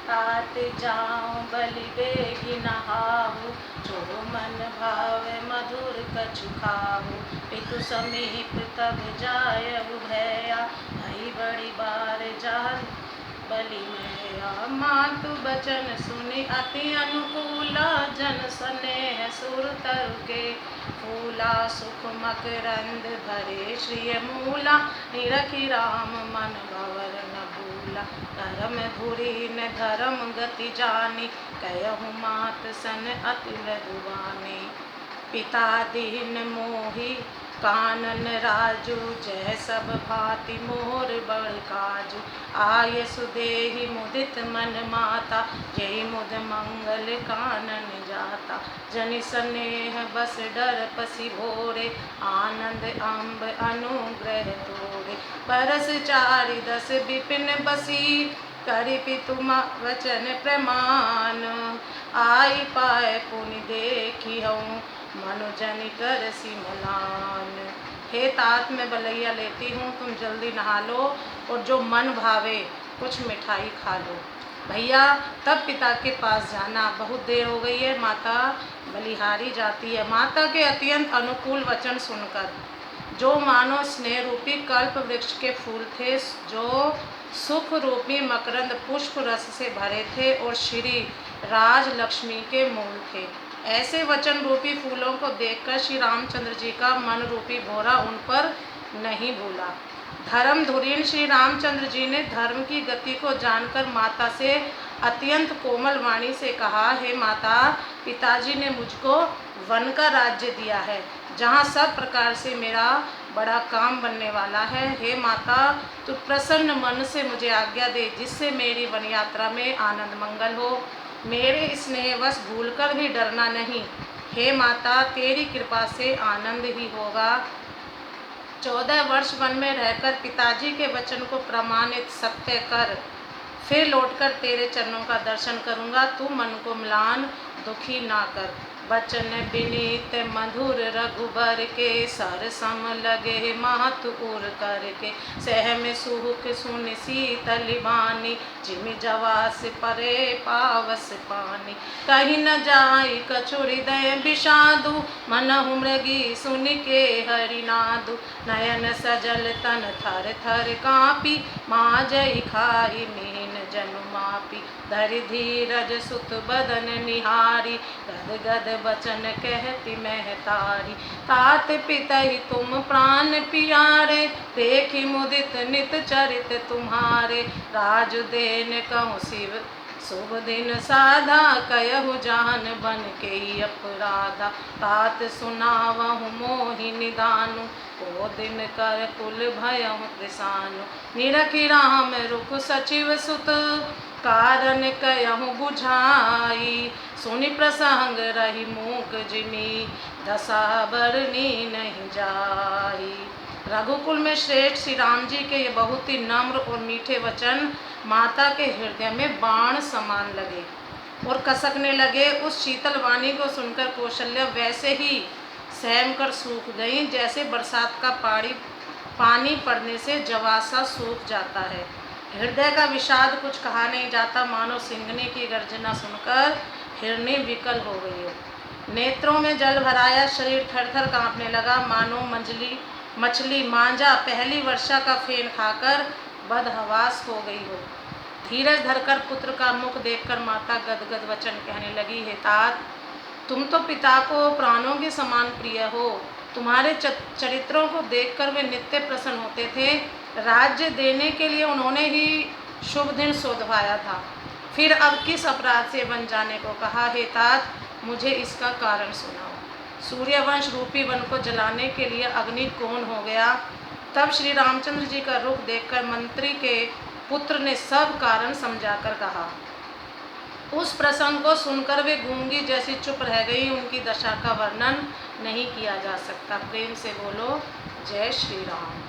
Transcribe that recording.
तात जाऊं बलि बेगी नहाहु, जो मन भावे मधुर कछु खाहु। पितु समीप तब जायहु भैया, भई बड़ी बार जाल बलि मैया। मातु बचन सुनि अति अनुकूला, जन स्नेह सुर तरु के फूला। सुख मकरंद भरे श्रिय मूला, निरखि राम मन भवर न भूला। धर्म धुरी न धर्म गति जानी, कहु मात सन अति लघुवानी। पिता दीन मोहि कानन राजू, जय सब भांति मोर बड़ काजू। आय सुदेहि मुदित मन माता, जय मुद मंगल कानन जाता। जनि स्नेह बस डर पसी भोरे, आनंद अम्ब अनुग्रह तोरे। बरस चारि दस विपिन बसी, करि पितु वचन प्रमाण। आई पाए पुनि देखिहउँ, मनुजनि कर सिमलान। हे तात, मैं बलैया लेती हूँ, तुम जल्दी नहा लो और जो मन भावे कुछ मिठाई खा लो। भैया तब पिता के पास जाना, बहुत देर हो गई है, माता बलिहारी जाती है। माता के अत्यंत अनुकूल वचन सुनकर, जो मानो स्नेह रूपी कल्प वृक्ष के फूल थे, जो सुख रूपी मकरंद पुष्प रस से भरे थे और श्री राज लक्ष्मी के मूल थे, ऐसे वचन रूपी फूलों को देखकर श्री रामचंद्र जी का मन रूपी भौरा उन पर नहीं भूला। धर्म धुरीन श्री रामचंद्र जी ने धर्म की गति को जानकर माता से अत्यंत कोमल वाणी से कहा, हे माता, पिताजी ने मुझको वन का राज्य दिया है, जहाँ सब प्रकार से मेरा बड़ा काम बनने वाला है। हे माता, तू प्रसन्न मन से मुझे आज्ञा दे, जिससे मेरी वन यात्रा में आनंद मंगल हो। मेरे स्नेहवश भूलकर भी डरना नहीं। हे माता, तेरी कृपा से आनंद ही होगा। 14 वर्ष वन में रहकर पिताजी के वचन को प्रमाणित सत्य कर, फिर लौटकर तेरे चरणों का दर्शन करूँगा। तू मन को म्लान दुखी ना कर। बचन विनीत मधुर रघुबर के, सर सम लगे महत उर करके। सहम सुहुक सुन शीतल बानी, जिमि जवास परे पावस पानी। कहीं न जाई कछु हृदय विषादु, मनहु मृगी सुन के हरिनादु। नयन सजल तन थर थर कापी, माजई खाई मीन जनु मापी। धरि धीरज सुत बदन निहारी, गद गद बचन कहती महतारी। तात पितहि तुम प्राण पियारे, देखि मुदित नित चरित तुम्हारे। राजु देन कहूँ शिव शुभ दिन साधा, कयहु जान बन के अपराधा। तात सुनावहु मोहि निदानु, को दिन कर कुल भयहु कृसानु। निरखि राम रुख सचिव सुत, कारण कयहु बुझाई। सुनि प्रसंग रही मूक जिमी, दशा बरनी नहीं जाई। रघुकुल में श्रेष्ठ श्री राम जी के ये बहुत ही नम्र और मीठे वचन माता के हृदय में बाण समान लगे और कसकने लगे। उस शीतल वाणी को सुनकर कौशल्या वैसे ही सहम कर सूख गई, जैसे बरसात का पानी पड़ने से जवासा सूख जाता है। हृदय का विषाद कुछ कहा नहीं जाता, मानो सिंहनी की गर्जना सुनकर हिरनी विकल हो गई हो। नेत्रों में जल भराया, शरीर थर थर काँपने लगा, मानो मछली मांझा पहली वर्षा का फेन खाकर बदहवास हो गई हो। धीरज धरकर पुत्र का मुख देखकर माता गदगद वचन कहने लगी, हे तात, तुम तो पिता को प्राणों के समान प्रिय हो। तुम्हारे चरित्रों को देखकर वे नित्य प्रसन्न होते थे। राज्य देने के लिए उन्होंने ही शुभ दिन सोधवाया था, फिर अब किस अपराध से वन जाने को कहा। हे तात, मुझे इसका कारण सुनाओ। सूर्यवंश रूपी वन को जलाने के लिए अग्नि कौन हो गया? तब श्री रामचंद्र जी का रुख देखकर मंत्री के पुत्र ने सब कारण समझाकर कहा। उस प्रसंग को सुनकर वे गूंगी जैसी चुप रह गई। उनकी दशा का वर्णन नहीं किया जा सकता। प्रेम से बोलो जय श्री राम।